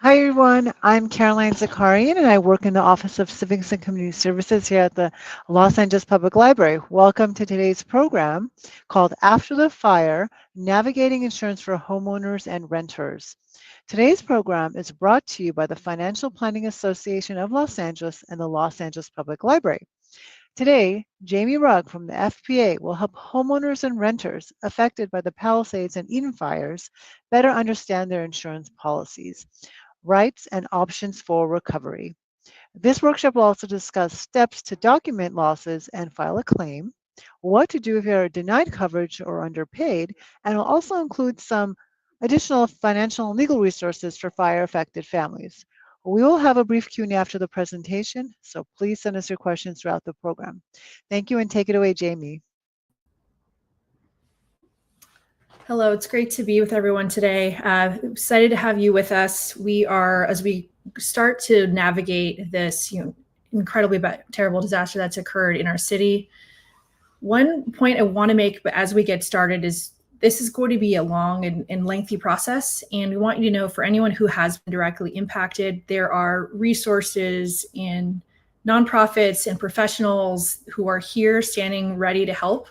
Hi, everyone. I'm Caroline Zakarian, and I work in the Office of Civics and Community Services here at the Los Angeles Public Library. Welcome to today's program called After the Fire, Navigating Insurance for Homeowners and Renters. Today's program is brought to you by the Financial Planning Association of Los Angeles and the Los Angeles Public Library. Today, Jamie Rugg from the FPA will help homeowners and renters affected by the Palisades and Eaton Fires better understand their insurance policies, rights, and options for recovery. This workshop will also discuss steps to document losses and file a claim, what to do if you're denied coverage or underpaid, and will also include some additional financial and legal resources for fire-affected families. We will have a brief Q&A after the presentation, so please send us your questions throughout the program. Thank you, and take it away, Jamie. Hello, it's great to be with everyone today. Excited to have you with us. We are, as we start to navigate this, incredibly terrible disaster that's occurred in our city. One point I want to make, but as we get started, is this is going to be a long and lengthy process, and we want you to know, for anyone who has been directly impacted, there are resources in nonprofits and professionals who are here standing ready to help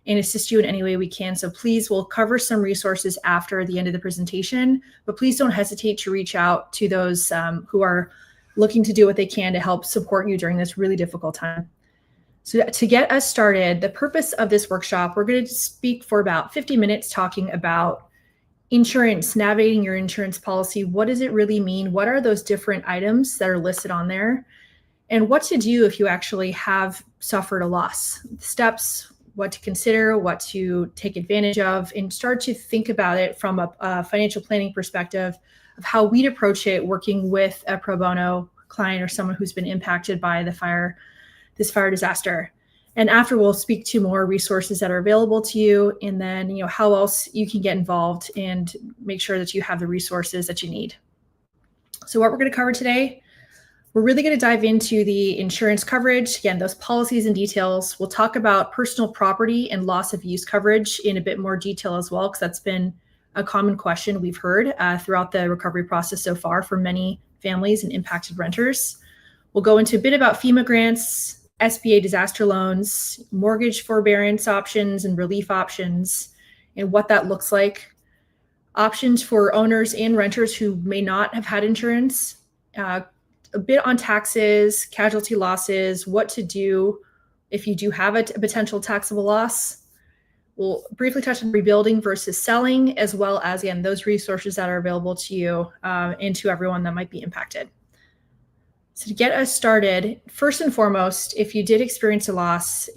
and assist you in any way we can. So please, we'll cover some resources after the end of the presentation, but please don't hesitate to reach out to those who are looking to do what they can to help support you during this really difficult time. So to get us started, the purpose of this workshop, we're going to speak for about 50 minutes talking about insurance, navigating your insurance policy. What does it really mean? What are those different items that are listed on there? And what to do if you actually have suffered a loss? Steps, what to consider, what to take advantage of, and start to think about it from a financial planning perspective of how we'd approach it working with a pro bono client or someone who's been impacted by this fire disaster. And after, we'll speak to more resources that are available to you, and then how else you can get involved and make sure that you have the resources that you need. So what we're going to cover today, we're really going to dive into the insurance coverage, again, those policies and details. We'll talk about personal property and loss of use coverage in a bit more detail as well, because that's been a common question we've heard throughout the recovery process so far for many families and impacted renters. We'll go into a bit about FEMA grants, SBA disaster loans, mortgage forbearance options and relief options, and what that looks like. Options for owners and renters who may not have had insurance. A bit on taxes, casualty losses, what to do if you do have a potential taxable loss. We'll briefly touch on rebuilding versus selling, as well as, again, those resources that are available to you and to everyone that might be impacted. So to get us started, first and foremost, if you did experience a loss,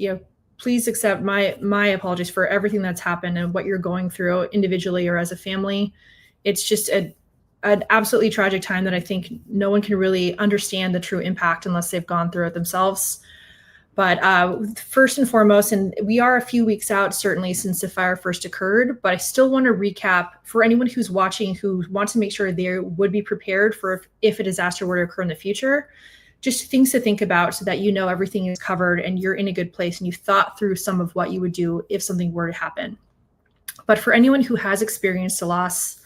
please accept my apologies for everything that's happened and what you're going through individually or as a family. It's just an absolutely tragic time that I think no one can really understand the true impact unless they've gone through it themselves. But first and foremost, and we are a few weeks out, certainly, since the fire first occurred, but I still want to recap for anyone who's watching who wants to make sure they would be prepared for if a disaster were to occur in the future, just things to think about so that everything is covered and you're in a good place and you've thought through some of what you would do if something were to happen. But for anyone who has experienced a loss,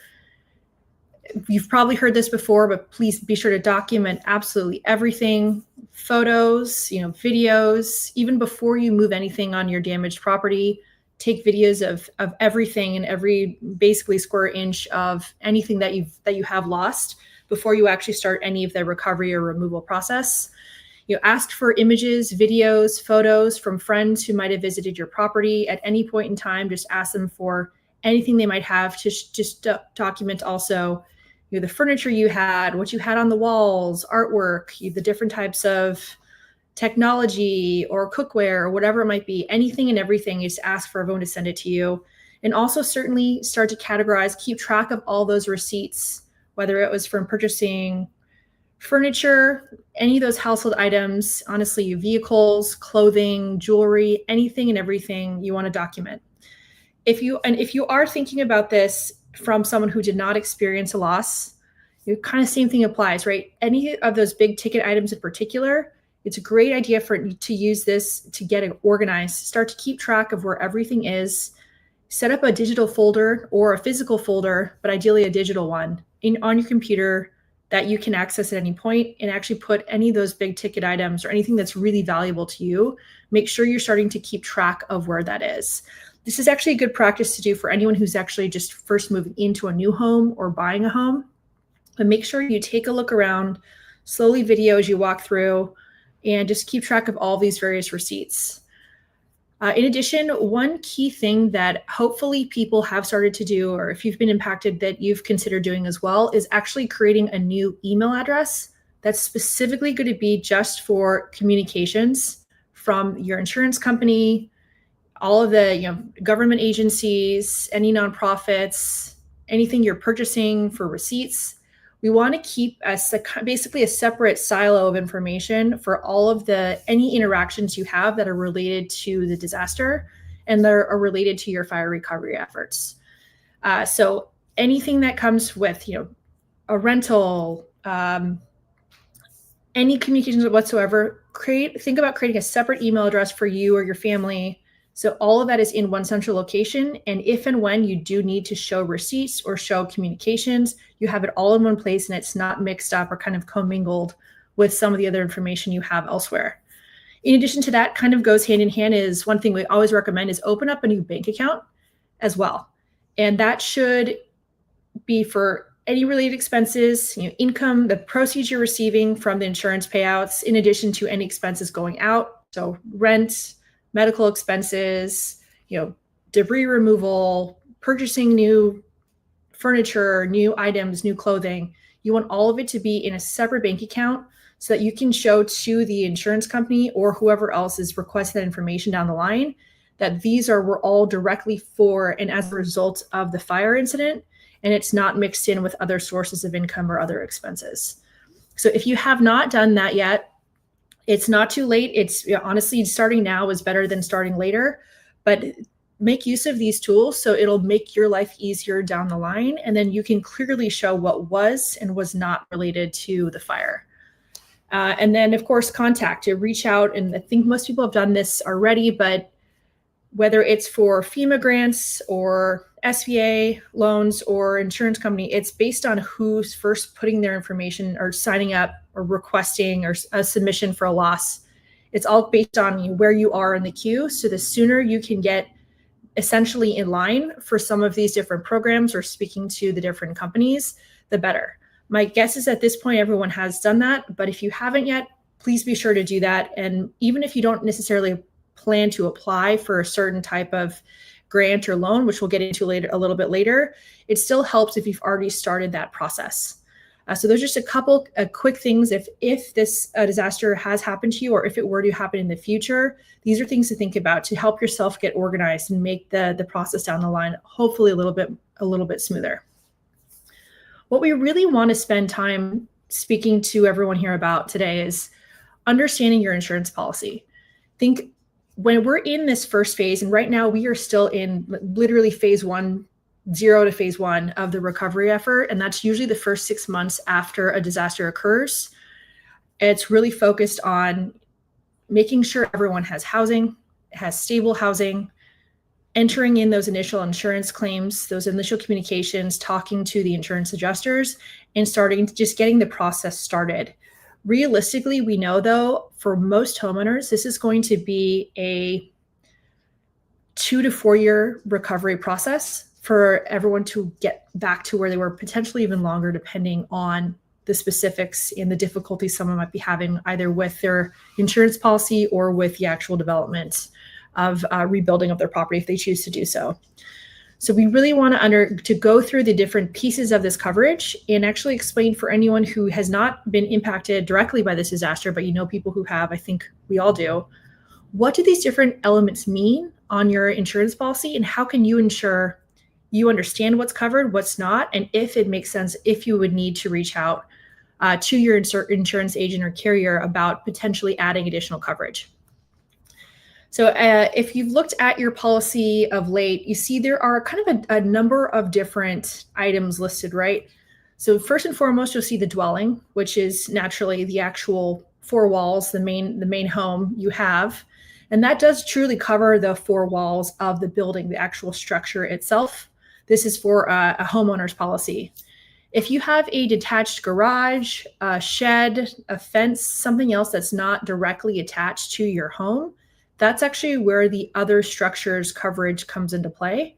you've probably heard this before, but please be sure to document absolutely everything, photos, videos, even before you move anything on your damaged property. Take videos of everything and every basically square inch of anything that you have lost before you actually start any of the recovery or removal process. Ask for images, videos, photos from friends who might have visited your property at any point in time. Just ask them for anything they might have to just document also the furniture you had, what you had on the walls, artwork, the different types of technology or cookware or whatever it might be. Anything and everything, just ask for everyone to send it to you. And also certainly start to categorize, keep track of all those receipts, whether it was from purchasing furniture, any of those household items, honestly, vehicles, clothing, jewelry, anything and everything you want to document. If you are thinking about this from someone who did not experience a loss, kind of same thing applies, right? Any of those big ticket items in particular, it's a great idea to use this to get it organized. Start to keep track of where everything is. Set up a digital folder or a physical folder, but ideally a digital one on your computer that you can access at any point and actually put any of those big ticket items or anything that's really valuable to you. Make sure you're starting to keep track of where that is. This is actually a good practice to do for anyone who's actually just first moving into a new home or buying a home. But make sure you take a look around, slowly video as you walk through, and just keep track of all these various receipts. In addition, one key thing that hopefully people have started to do, or if you've been impacted that you've considered doing as well, is actually creating a new email address that's specifically going to be just for communications from your insurance company, all of the government agencies, any nonprofits, anything you're purchasing for receipts. We want to keep basically a separate silo of information for all of any interactions you have that are related to the disaster and that are related to your fire recovery efforts. So anything that comes with, a rental, any communications whatsoever, think about creating a separate email address for you or your family. So all of that is in one central location. And if and when you do need to show receipts or show communications, you have it all in one place and it's not mixed up or kind of commingled with some of the other information you have elsewhere. In addition to that, kind of goes hand in hand, is one thing we always recommend is open up a new bank account as well. And that should be for any related expenses, income, the proceeds you're receiving from the insurance payouts, in addition to any expenses going out. So rent, medical expenses, debris removal, purchasing new furniture, new items, new clothing. You want all of it to be in a separate bank account so that you can show to the insurance company or whoever else is requesting that information down the line that these were all directly for and as a result of the fire incident, and it's not mixed in with other sources of income or other expenses. So if you have not done that yet, it's not too late. It's honestly, starting now is better than starting later, but make use of these tools so it'll make your life easier down the line. And then you can clearly show what was and was not related to the fire. And then of course, reach out. And I think most people have done this already, but whether it's for FEMA grants or SBA loans or insurance company, it's based on who's first putting their information or signing up or requesting or a submission for a loss. It's all based on where you are in the queue. So the sooner you can get essentially in line for some of these different programs or speaking to the different companies, the better. My guess is at this point, everyone has done that. But if you haven't yet, please be sure to do that. And even if you don't necessarily plan to apply for a certain type of grant or loan, which we'll get into a little bit later, it still helps if you've already started that process. So there's just a couple quick things. If this disaster has happened to you, or if it were to happen in the future, these are things to think about to help yourself get organized and make the process down the line hopefully a little bit smoother. What we really want to spend time speaking to everyone here about today is understanding your insurance policy. Think when we're in this first phase, and right now we are still in literally phase 1, 0 to phase 1 of the recovery effort. And that's usually the first 6 months after a disaster occurs. It's really focused on making sure everyone has housing, has stable housing, entering in those initial insurance claims, those initial communications, talking to the insurance adjusters, and just getting the process started. Realistically, we know though, for most homeowners, this is going to be a 2 to 4 year recovery process for everyone to get back to where they were, potentially even longer, depending on the specifics and the difficulties someone might be having either with their insurance policy or with the actual development of rebuilding of their property if they choose to do so. So we really want to go through the different pieces of this coverage and actually explain for anyone who has not been impacted directly by this disaster, but people who have, I think we all do, what do these different elements mean on your insurance policy, and how can you ensure you understand what's covered, what's not, and if it makes sense, if you would need to reach out to your insurance agent or carrier about potentially adding additional coverage. So if you've looked at your policy of late, you see there are kind of a number of different items listed, right? So first and foremost, you'll see the dwelling, which is naturally the actual 4 walls, the main home you have. And that does truly cover the 4 walls of the building, the actual structure itself. This is for a homeowner's policy. If you have a detached garage, a shed, a fence, something else that's not directly attached to your home, that's actually where the other structures coverage comes into play.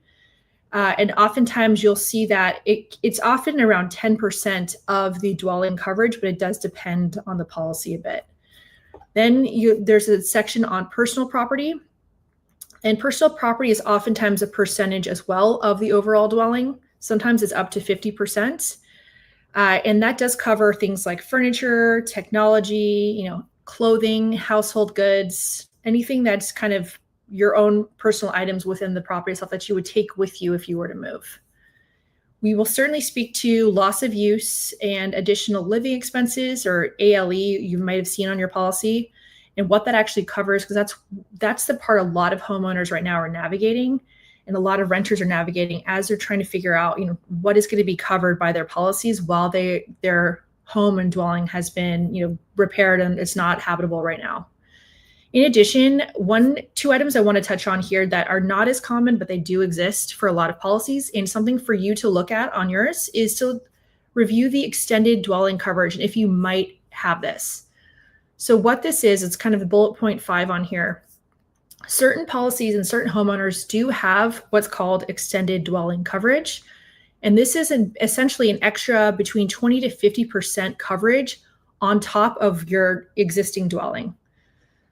And oftentimes you'll see that it's often around 10% of the dwelling coverage, but it does depend on the policy a bit. Then there's a section on personal property. And personal property is oftentimes a percentage as well of the overall dwelling. Sometimes it's up to 50%. And that does cover things like furniture, technology, clothing, household goods, anything that's kind of your own personal items within the property itself that you would take with you if you were to move. We will certainly speak to loss of use and additional living expenses, or ALE, you might have seen on your policy, and what that actually covers, because that's the part a lot of homeowners right now are navigating, and a lot of renters are navigating as they're trying to figure out, what is going to be covered by their policies while their home and dwelling has been, repaired and it's not habitable right now. In addition, two items I want to touch on here that are not as common, but they do exist for a lot of policies, and something for you to look at on yours is to review the extended dwelling coverage, and if you might have this. So what this is, it's kind of the bullet point 5 on here. Certain policies and certain homeowners do have what's called extended dwelling coverage. And this is essentially an extra between 20 to 50% coverage on top of your existing dwelling.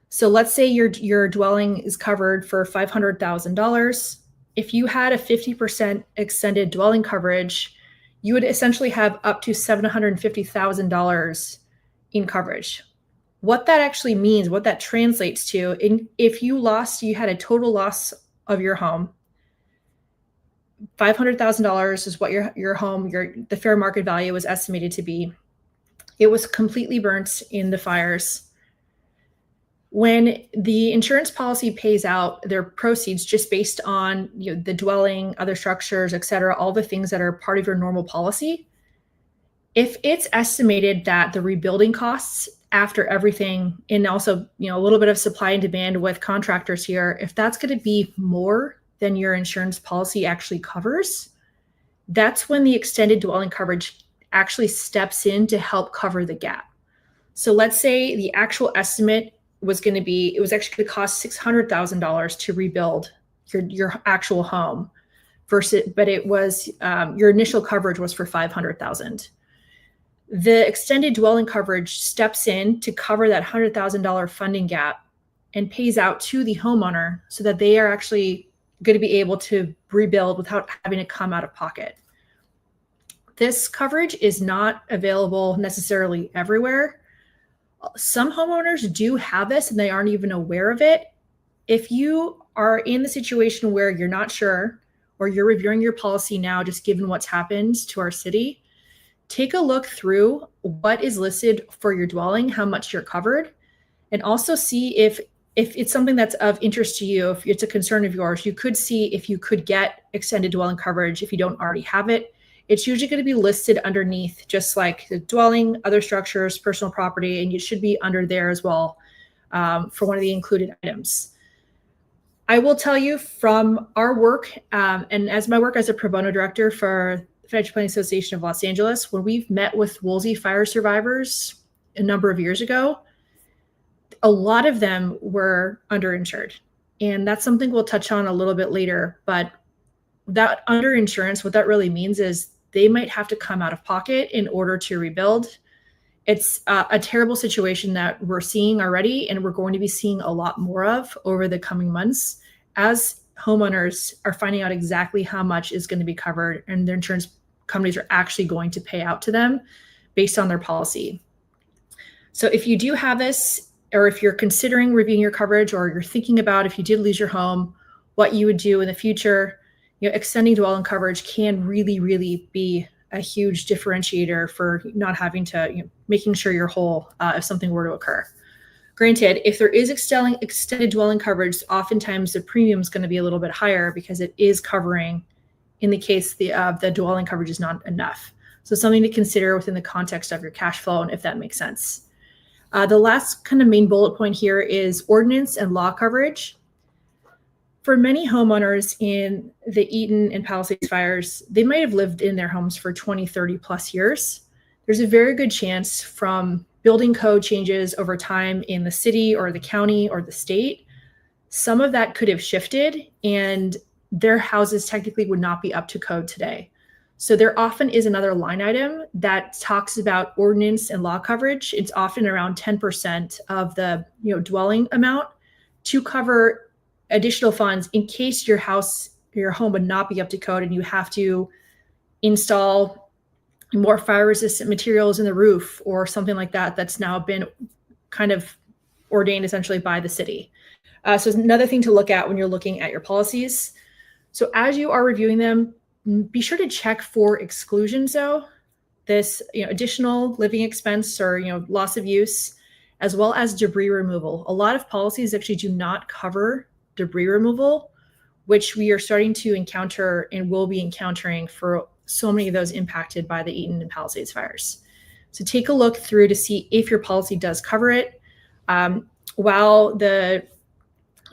So let's say your dwelling is covered for $500,000. If you had a 50% extended dwelling coverage, you would essentially have up to $750,000 in coverage. What that actually means, what that translates to, if you had a total loss of your home, $500,000 is what your home, the fair market value was estimated to be. It was completely burnt in the fires. When the insurance policy pays out their proceeds just based on the dwelling, other structures, et cetera, all the things that are part of your normal policy, if it's estimated that the rebuilding costs after everything, and also a little bit of supply and demand with contractors here, if that's going to be more than your insurance policy actually covers, that's when the extended dwelling coverage actually steps in to help cover the gap. So let's say the actual estimate was actually going to cost $600,000 to rebuild your actual home, but it was your initial coverage was for $500,000. The extended dwelling coverage steps in to cover that $100,000 funding gap and pays out to the homeowner so that they are actually going to be able to rebuild without having to come out of pocket. This coverage is not available necessarily everywhere. Some homeowners do have this and they aren't even aware of it. If you are in the situation where you're not sure, or you're reviewing your policy now, just given what's happened to our city, take a look through what is listed for your dwelling, how much you're covered, and also see if it's something that's of interest to you, if it's a concern of yours. You could see if you could get extended dwelling coverage if you don't already have it. It's usually going to be listed underneath, just like the dwelling, other structures, personal property, and it should be under there as well for one of the included items. I will tell you from our work, and as my work as a pro bono director for the Financial Planning Association of Los Angeles, when we've met with Woolsey fire survivors a number of years ago, a lot of them were underinsured. And that's something we'll touch on a little bit later. But that underinsurance, what that really means is they might have to come out of pocket in order to rebuild. It's a terrible situation that we're seeing already, and we're going to be seeing a lot more of over the coming months as homeowners are finding out exactly how much is going to be covered, and their insurance companies are actually going to pay out to them based on their policy. So if you do have this, or if you're considering reviewing your coverage, or you're thinking about if you did lose your home, what you would do in the future, extending dwelling coverage can really, really be a huge differentiator for not having to, making sure you're whole if something were to occur. Granted, if there is extended dwelling coverage, oftentimes the premium is going to be a little bit higher because it is covering in the case the dwelling coverage is not enough. So something to consider within the context of your cash flow, and if that makes sense. The last kind of main bullet point here is ordinance and law coverage. For many homeowners in the Eaton and Palisades fires, they might have lived in their homes for 20, 30 plus years. There's a very good chance from building code changes over time in the city or the county or the state, some of that could have shifted and their houses technically would not be up to code today. So there often is another line item that talks about ordinance and law coverage. It's often around 10% of the dwelling amount to cover additional funds in case your home would not be up to code and you have to install more fire resistant materials in the roof or something like that that's now been kind of ordained essentially by the city. So it's another thing to look at when you're looking at your policies. So as you are reviewing them, be sure to check for exclusions though, this additional living expense or loss of use, as well as debris removal. A lot of policies actually do not cover debris removal, which we are starting to encounter and will be encountering for so many of those impacted by the Eaton and Palisades fires. So take a look through to see if your policy does cover it. While the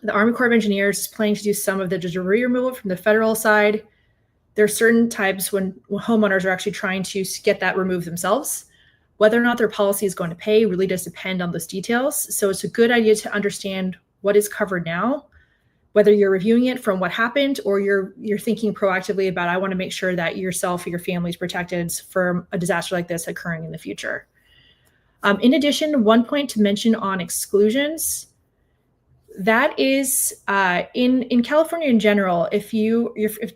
Army Corps of Engineers is planning to do some of the debris removal from the federal side, there are certain times when homeowners are actually trying to get that removed themselves. Whether or not their policy is going to pay really does depend on those details. So it's a good idea to understand what is covered now, whether you're reviewing it from what happened or you're thinking proactively about, I want to make sure that yourself or your family is protected from a disaster like this occurring in the future. In addition, one point to mention on exclusions, that is in California in general, if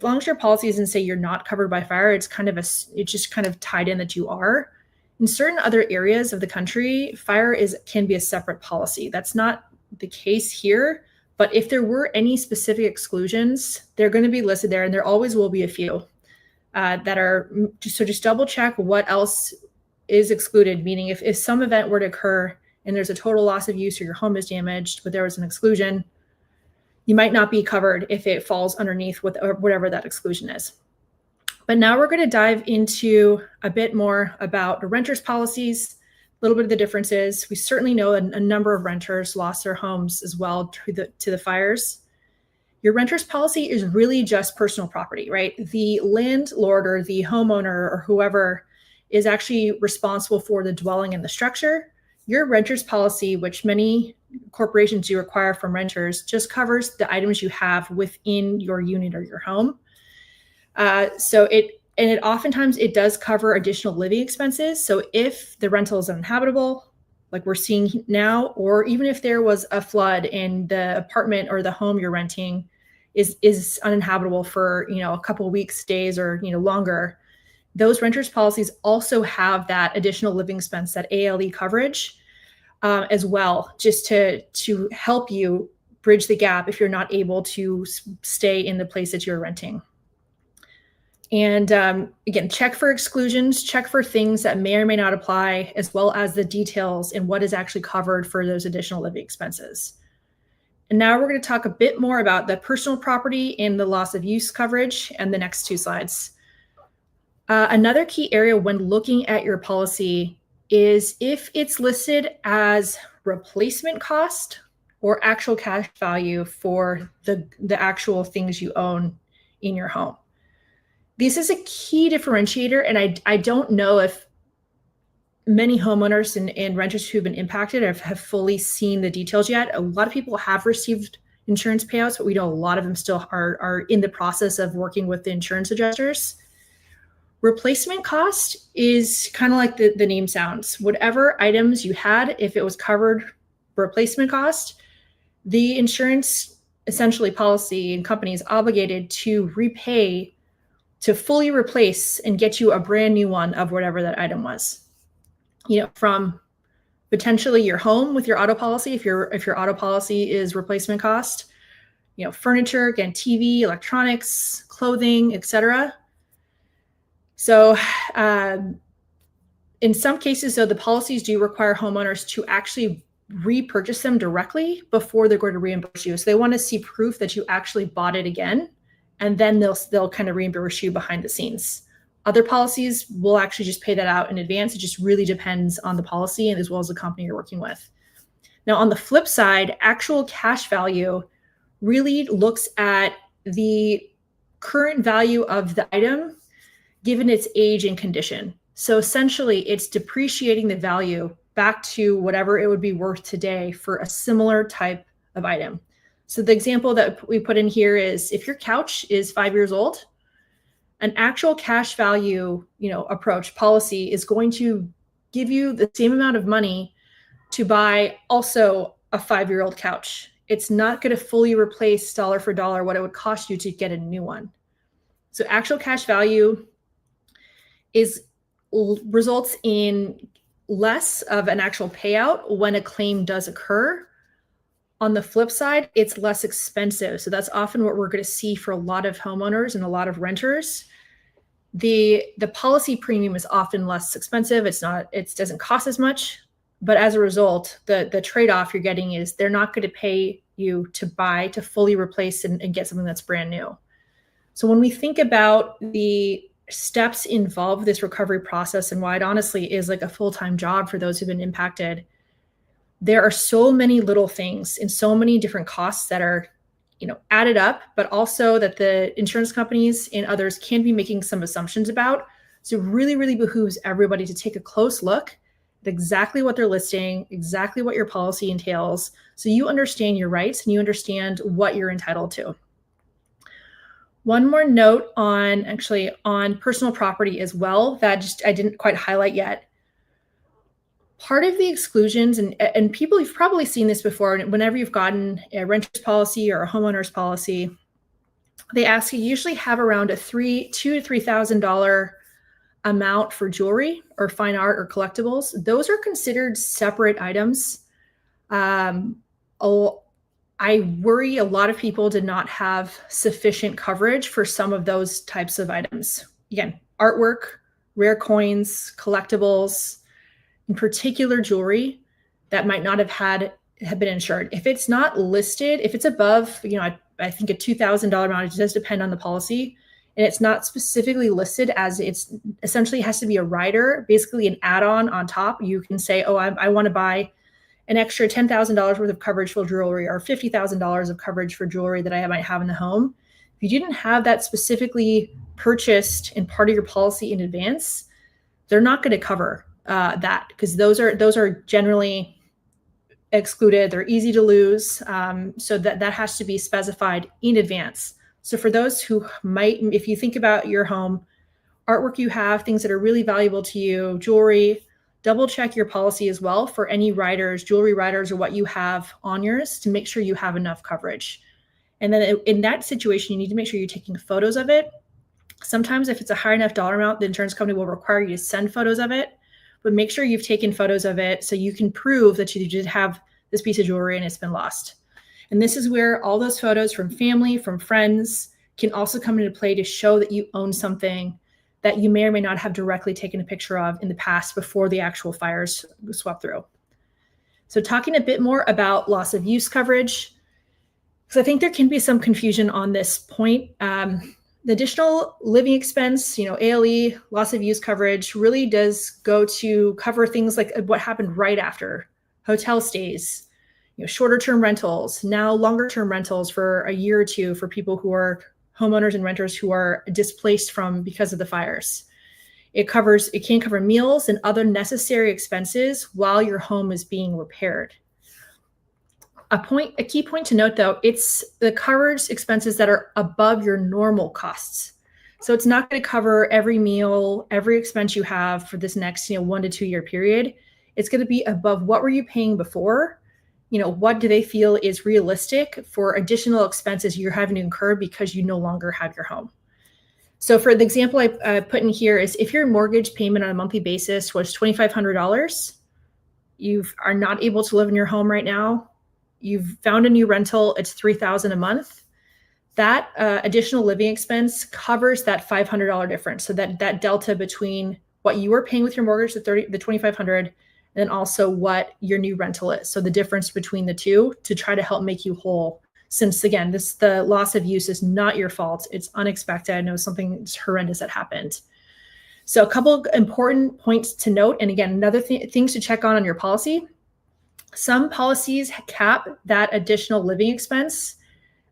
long as your policy isn't say you're not covered by fire, it's just kind of tied in that you are. In certain other areas of the country, fire can be a separate policy. That's not the case here, but if there were any specific exclusions, they're going to be listed there, and there always will be a few that are. So just double check what else is excluded, meaning if some event were to occur and there's a total loss of use or your home is damaged, but there was an exclusion, you might not be covered if it falls underneath whatever that exclusion is. But now we're going to dive into a bit more about the renters policies, a little bit of the differences. We certainly know a number of renters lost their homes as well to the fires. Your renter's policy is really just personal property, right? The landlord or the homeowner or whoever is actually responsible for the dwelling and the structure. Your renter's policy, which many corporations do require from renters, just covers the items you have within your unit or your home. So it oftentimes it does cover additional living expenses. So if the rental is uninhabitable, like we're seeing now, or even if there was a flood and the apartment or the home you're renting is uninhabitable for a couple of weeks, days, or longer, those renters policies also have that additional living expense, that ALE coverage as well, just to help you bridge the gap if you're not able to stay in the place that you're renting. And again, check for exclusions, check for things that may or may not apply, as well as the details and what is actually covered for those additional living expenses. And now we're going to talk a bit more about the personal property and the loss of use coverage and the next two slides. Another key area when looking at your policy is if it's listed as replacement cost or actual cash value for the actual things you own in your home. This is a key differentiator, and I don't know if many homeowners and renters who've been impacted have fully seen the details yet. A lot of people have received insurance payouts, but we know a lot of them still are in the process of working with the insurance adjusters. Replacement cost is kind of like the name sounds. Whatever items you had, if it was covered replacement cost, the insurance essentially policy and company is obligated to repay to fully replace and get you a brand new one of whatever that item was. From potentially your home with your auto policy, if your auto policy is replacement cost, furniture, again, TV, electronics, clothing, etc. So in some cases, though, the policies do require homeowners to actually repurchase them directly before they're going to reimburse you. So they want to see proof that you actually bought it again, and then they'll kind of reimburse you behind the scenes. Other policies will actually just pay that out in advance. It just really depends on the policy and as well as the company you're working with. Now, on the flip side, actual cash value really looks at the current value of the item given its age and condition. So essentially, it's depreciating the value back to whatever it would be worth today for a similar type of item. So the example that we put in here is if your couch is 5 years old, an actual cash value, approach policy is going to give you the same amount of money to buy also a 5-year-old couch. It's not going to fully replace dollar for dollar what it would cost you to get a new one. So actual cash value results in less of an actual payout when a claim does occur. On the flip side, it's less expensive. So that's often what we're going to see for a lot of homeowners and a lot of renters. The policy premium is often less expensive. It doesn't cost as much, but as a result, the trade-off you're getting is they're not going to pay you to fully replace and get something that's brand new. So when we think about the steps involved with this recovery process and why it honestly is like a full-time job for those who've been impacted, there are so many little things and so many different costs that are added up, but also that the insurance companies and others can be making some assumptions about. So it really, really behooves everybody to take a close look at exactly what they're listing, exactly what your policy entails, so you understand your rights and you understand what you're entitled to. One more note on personal property as well that I didn't quite highlight yet. Part of the exclusions, and people, you've probably seen this before, whenever you've gotten a renter's policy or a homeowner's policy, they ask you usually have around a $2,000 to $3,000 amount for jewelry or fine art or collectibles. Those are considered separate items. I worry a lot of people did not have sufficient coverage for some of those types of items. Again, artwork, rare coins, collectibles, in particular jewelry that might not have been insured. If it's not listed, if it's above, I think a $2,000 amount, it does depend on the policy, and it's not specifically listed as it's essentially has to be a rider, basically an add-on on top. You can say, oh, I want to buy an extra $10,000 worth of coverage for jewelry or $50,000 of coverage for jewelry that I might have in the home. If you didn't have that specifically purchased in part of your policy in advance, they're not going to cover that, because those are generally excluded. They're easy to lose. So that has to be specified in advance. So for those who might, if you think about your home, artwork you have, things that are really valuable to you, jewelry, double check your policy as well for any riders, jewelry riders, or what you have on yours to make sure you have enough coverage. And then in that situation, you need to make sure you're taking photos of it. Sometimes if it's a high enough dollar amount, the insurance company will require you to send photos of it, but make sure you've taken photos of it so you can prove that you did have this piece of jewelry and it's been lost. And this is where all those photos from family, from friends can also come into play to show that you own something that you may or may not have directly taken a picture of in the past before the actual fires swept through. So talking a bit more about loss of use coverage, because I think there can be some confusion on this point. The additional living expense, ALE, loss of use coverage really does go to cover things like what happened right after: hotel stays, shorter term rentals, now longer term rentals for a year or two for people who are homeowners and renters who are displaced because of the fires. It can cover meals and other necessary expenses while your home is being repaired. A key point to note, though, it's the coverage expenses that are above your normal costs. So it's not going to cover every meal, every expense you have for this next 1 to 2 year period. It's going to be above what were you paying before. What do they feel is realistic for additional expenses you're having to incur because you no longer have your home. So for the example I put in here is if your mortgage payment on a monthly basis was $2,500, you are not able to live in your home right now, you've found a new rental, it's $3,000 a month, that additional living expense covers that $500 difference. So that delta between what you were paying with your mortgage, the $2,500, and then also what your new rental is. So the difference between the two to try to help make you whole. Since again, the loss of use is not your fault. It's unexpected. I know something horrendous that happened. So a couple of important points to note. And again, another things to check on your policy. Some policies cap that additional living expense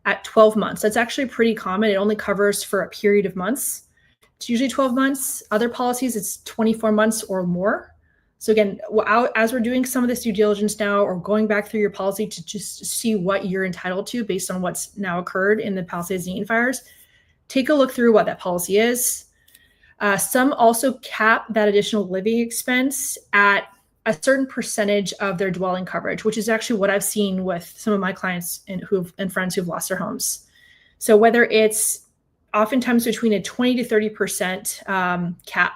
at 12 months. That's actually pretty common. It only covers for a period of months. It's usually 12 months. Other policies, it's 24 months or more. So again, as we're doing some of this due diligence now, or going back through your policy to just see what you're entitled to based on what's now occurred in the Palisades and Eaton fires, take a look through what that policy is. Some also cap that additional living expense at a certain percentage of their dwelling coverage, which is actually what I've seen with some of my clients and friends who've lost their homes. So whether it's oftentimes between a 20 to 30% cap.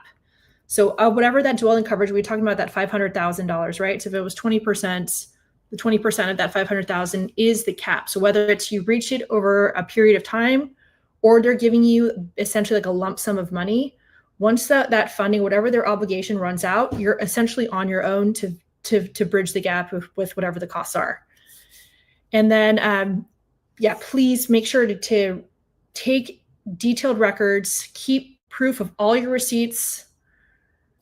So whatever that dwelling coverage, we're talking about that $500,000, right? So if it was 20%, the 20% of that 500,000 is the cap. So whether it's you reach it over a period of time, or they're giving you essentially like a lump sum of money, once that funding, whatever their obligation runs out, you're essentially on your own to bridge the gap with whatever the costs are. And then, please make sure to take detailed records, keep proof of all your receipts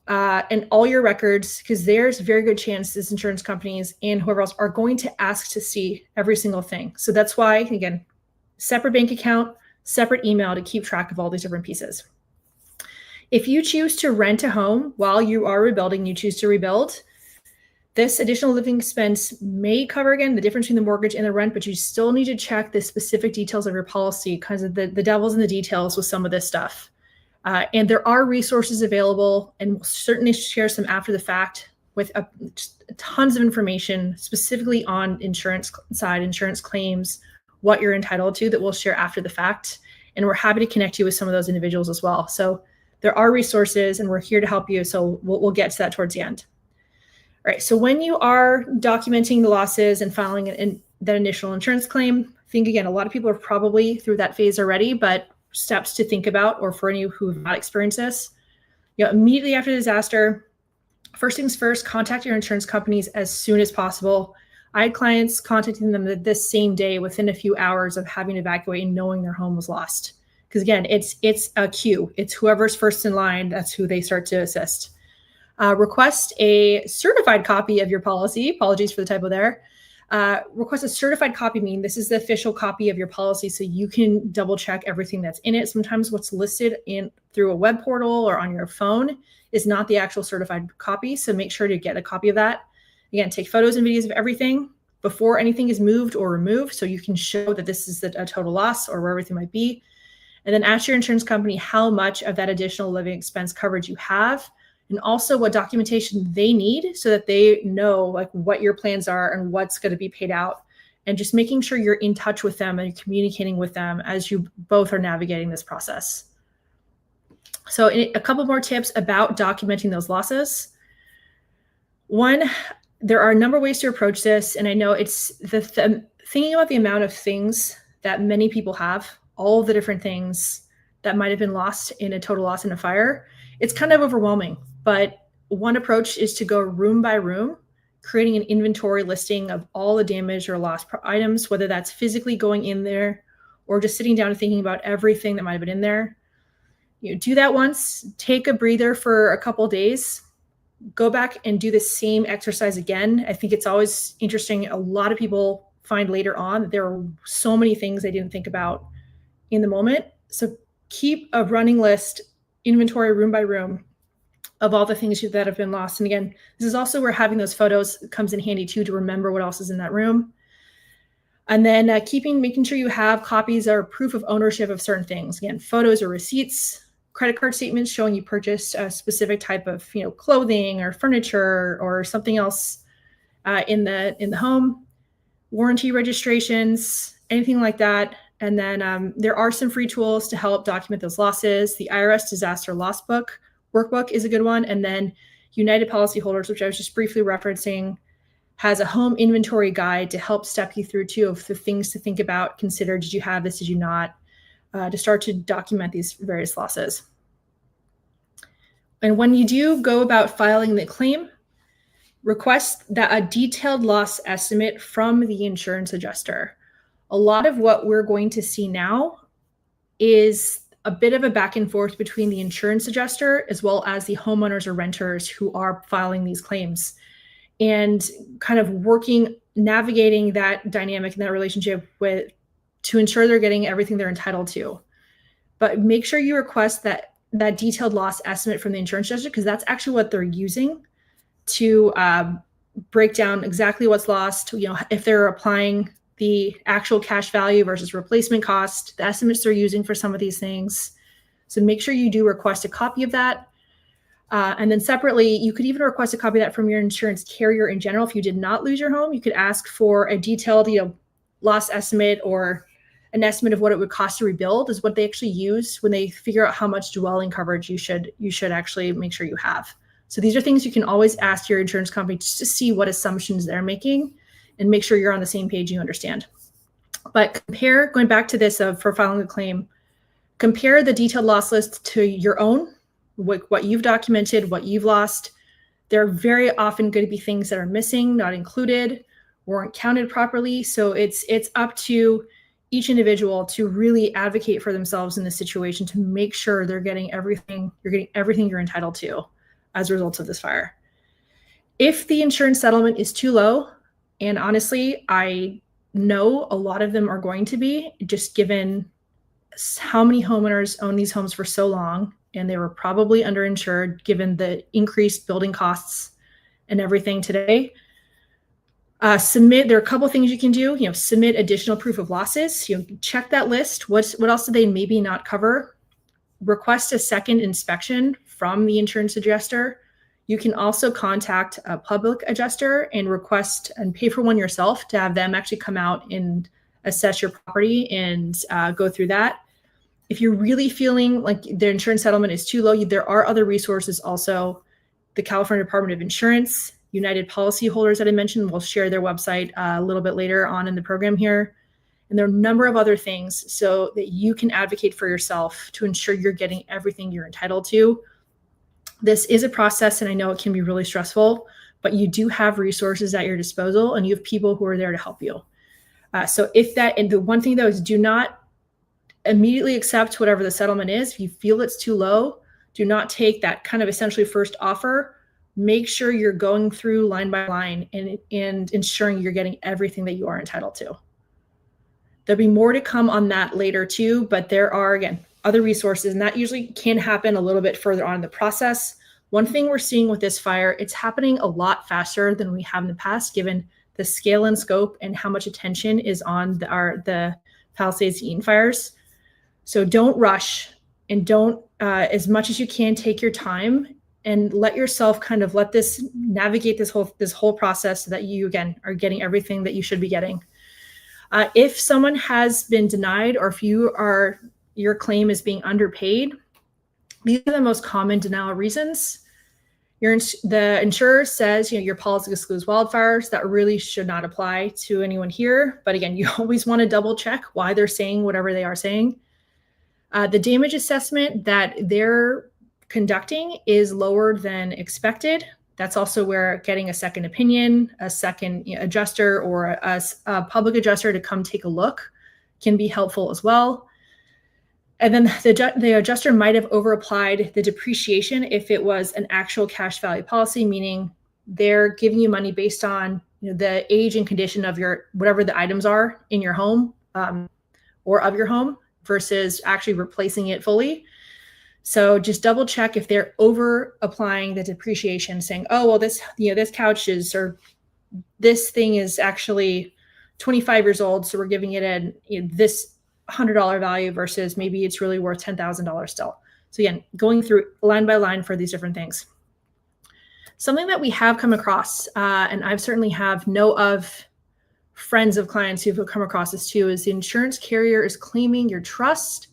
and all your records, because there's a very good chance these insurance companies and whoever else are going to ask to see every single thing. So that's why, again, separate bank account, separate email to keep track of all these different pieces. If you choose to rent a home while you are rebuilding, you choose to rebuild, this additional living expense may cover, again, the difference between the mortgage and the rent, but you still need to check the specific details of your policy, because of the devil's in the details with some of this stuff. And there are resources available, and we'll certainly share some after the fact with tons of information specifically on insurance side, insurance claims, what you're entitled to, that we'll share after the fact. And we're happy to connect you with some of those individuals as well. So there are resources, and we're here to help you. So we'll get to that towards the end. All right. So when you are documenting the losses and filing that initial insurance claim, I think, again, a lot of people are probably through that phase already, but steps to think about, or for any who have not experienced this, immediately after the disaster, first things first, contact your insurance companies as soon as possible. I had clients contacting them this same day within a few hours of having to evacuate and knowing their home was lost. Because again, it's a queue. It's whoever's first in line, that's who they start to assist. Request a certified copy of your policy. Apologies for the typo there. Request a certified copy, meaning this is the official copy of your policy, so you can double check everything that's in it. Sometimes what's listed through a web portal or on your phone is not the actual certified copy, so make sure to get a copy of that. Again, take photos and videos of everything before anything is moved or removed, so you can show that this is a total loss or where everything might be. And then ask your insurance company how much of that additional living expense coverage you have, and also what documentation they need so that they know like what your plans are and what's going to be paid out, and just making sure you're in touch with them and communicating with them as you both are navigating this process. So a couple more tips about documenting those losses. One, there are a number of ways to approach this. And I know it's thinking about the amount of things that many people have, all the different things that might have been lost in a total loss in a fire. It's kind of overwhelming, but one approach is to go room by room, creating an inventory listing of all the damaged or lost items, whether that's physically going in there or just sitting down and thinking about everything that might have been in there. Do that once, take a breather for a couple of days, go back and do the same exercise again. I think it's always interesting. A lot of people find later on that there are so many things they didn't think about in the moment. So keep a running list, inventory room by room, of all the things that have been lost. And again, this is also where having those photos comes in handy too, to remember what else is in that room. And then making sure you have copies or proof of ownership of certain things. Again, photos or receipts, credit card statements showing you purchased a specific type of clothing or furniture or something else in the home, warranty registrations, anything like that. And then there are some free tools to help document those losses. The IRS Disaster Loss Book workbook is a good one. And then United Policyholders, which I was just briefly referencing, has a home inventory guide to help step you through too of the things to think about, consider, did you have this, did you not, to start to document these various losses. And when you do go about filing the claim, request that a detailed loss estimate from the insurance adjuster. A lot of what we're going to see now is a bit of a back and forth between the insurance adjuster as well as the homeowners or renters who are filing these claims, and kind of navigating that dynamic and that relationship to ensure they're getting everything they're entitled to. But make sure you request that detailed loss estimate from the insurance adjuster, because that's actually what they're using to break down exactly what's lost. If they're applying the actual cash value versus replacement cost, the estimates they're using for some of these things. So make sure you do request a copy of that. And then separately, you could even request a copy of that from your insurance carrier in general. If you did not lose your home, you could ask for a detailed, loss estimate or an estimate of what it would cost to rebuild is what they actually use when they figure out how much dwelling coverage you should actually make sure you have. So these are things you can always ask your insurance company just to see what assumptions they're making and make sure you're on the same page, you understand. But going back to this for filing a claim, compare the detailed loss list to your own, what you've documented, what you've lost. There are very often going to be things that are missing, not included, weren't counted properly. So it's up to each individual to really advocate for themselves in this situation to make sure they're getting everything you're entitled to as a result of this fire. If the insurance settlement is too low, and honestly, I know a lot of them are going to be, just given how many homeowners own these homes for so long, and they were probably underinsured given the increased building costs and everything today. There are a couple of things you can do. Submit additional proof of losses. Check that list. What else did they maybe not cover? Request a second inspection from the insurance adjuster. You can also contact a public adjuster and request and pay for one yourself to have them actually come out and assess your property and go through that. If you're really feeling like the insurance settlement is too low, there are other resources also. The California Department of Insurance, United Policyholders that I mentioned, will share their website a little bit later on in the program here. And there are a number of other things so that you can advocate for yourself to ensure you're getting everything you're entitled to. This is a process, and I know it can be really stressful, but you do have resources at your disposal, and you have people who are there to help you. And the one thing though is, do not immediately accept whatever the settlement is. If you feel it's too low, do not take that kind of essentially first offer. Make sure you're going through line by line and ensuring you're getting everything that you are entitled to. There'll be more to come on that later too, but there are, again, other resources, and that usually can happen a little bit further on in the process. One thing we're seeing with this fire, it's happening a lot faster than we have in the past, given the scale and scope and how much attention is on the Palisades and Eaton Fires. So don't rush, and don't, as much as you can, take your time and let yourself navigate this whole process so that you, again, are getting everything that you should be getting. If someone has been denied, or if your claim is being underpaid, these are the most common denial reasons. The insurer says, your policy excludes wildfires. That really should not apply to anyone here. But again, you always want to double check why they're saying whatever they are saying. The damage assessment that they're conducting is lower than expected. That's also where getting a second opinion, a second adjuster, or a public adjuster to come take a look can be helpful as well. And then the adjuster might have overapplied the depreciation if it was an actual cash value policy, meaning they're giving you money based on the age and condition of whatever the items are in your home or of your home, versus actually replacing it fully. So just double check if they're over applying the depreciation, saying, oh, well, this couch or this thing is actually 25 years old, so we're giving it this $100 value versus maybe it's really worth $10,000 still. So again, going through line by line for these different things. Something that we have come across, and I've certainly know of friends of clients who've come across this too, is the insurance carrier is claiming your trust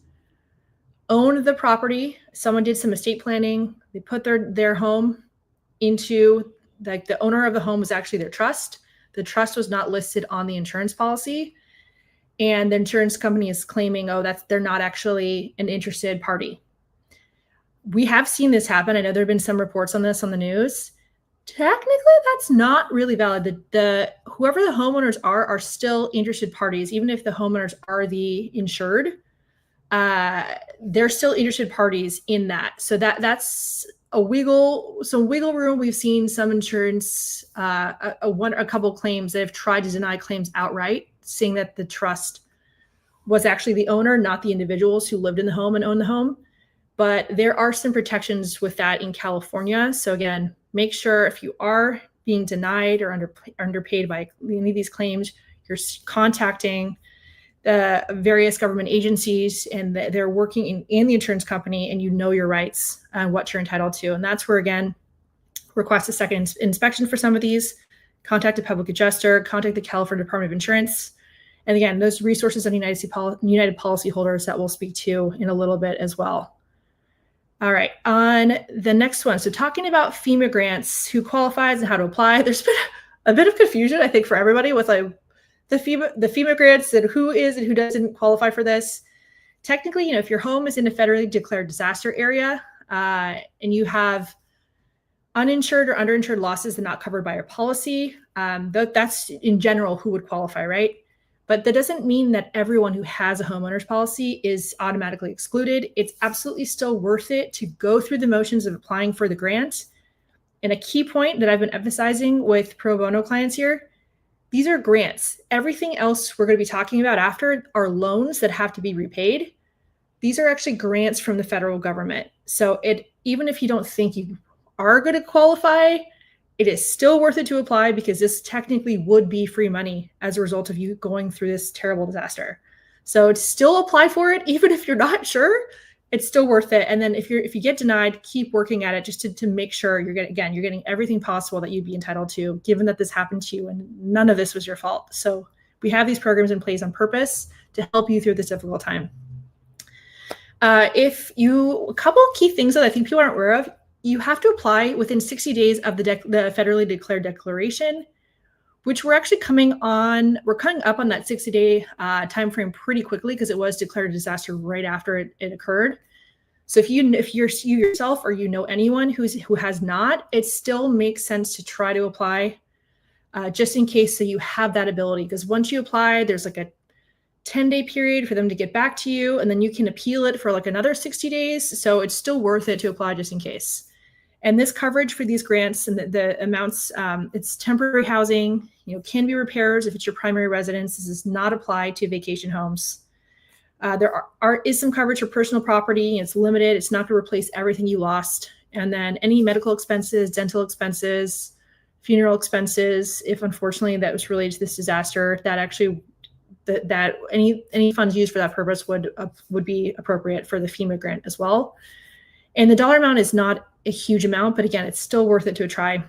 owned the property. Someone did some estate planning. They put their home into, like, the owner of the home was actually their trust. The trust was not listed on the insurance policy. And the insurance company is claiming, they're not actually an interested party. We have seen this happen. I know there have been some reports on this on the news. Technically, that's not really valid. Whoever the homeowners are still interested parties, even if the homeowners are the insured. They're still interested parties in that. So that's some wiggle room. We've seen some insurance, a couple claims that have tried to deny claims outright, saying that the trust was actually the owner, not the individuals who lived in the home and owned the home. But there are some protections with that in California. So again, make sure if you are being denied or underpaid by any of these claims, you're contacting the various government agencies and they're working in the insurance company, and you know your rights and what you're entitled to. And that's where, again, request a second inspection for some of these, contact a public adjuster, contact the California Department of Insurance. And again, those resources on United policyholders that we'll speak to in a little bit as well. All right, on the next one. So talking about FEMA grants, who qualifies and how to apply. There's been a bit of confusion, I think, for everybody with like the FEMA grants and who is and who doesn't qualify for this. Technically, if your home is in a federally declared disaster area and you have uninsured or underinsured losses that are not covered by your policy, that's in general who would qualify, right? But that doesn't mean that everyone who has a homeowner's policy is automatically excluded. It's absolutely still worth it to go through the motions of applying for the grant. And a key point that I've been emphasizing with pro bono clients here, these are grants. Everything else we're going to be talking about after are loans that have to be repaid. These are actually grants from the federal government. So even if you don't think you are going to qualify, it is still worth it to apply, because this technically would be free money as a result of you going through this terrible disaster. So still apply for it, even if you're not sure, it's still worth it. And then if you get denied, keep working at it just to make sure you're getting everything possible that you'd be entitled to, given that this happened to you and none of this was your fault. So we have these programs in place on purpose to help you through this difficult time. A couple key things that I think people aren't aware of. You have to apply within 60 days of the federally declared declaration, which we're coming up on that 60-day time frame pretty quickly, because it was declared a disaster right after it occurred. So if you yourself or anyone who has not, it still makes sense to try to apply just in case, so you have that ability. Because once you apply, there's like a 10-day period for them to get back to you, and then you can appeal it for like another 60 days. So it's still worth it to apply just in case. And this coverage for these grants and the amounts, it's temporary housing, can be repairs if it's your primary residence. This does not apply to vacation homes. There is some coverage for personal property. It's limited. It's not going to replace everything you lost. And then any medical expenses, dental expenses, funeral expenses, if unfortunately that was related to this disaster, that any funds used for that purpose would be appropriate for the FEMA grant as well. And the dollar amount is not a huge amount, but again, it's still worth it to try.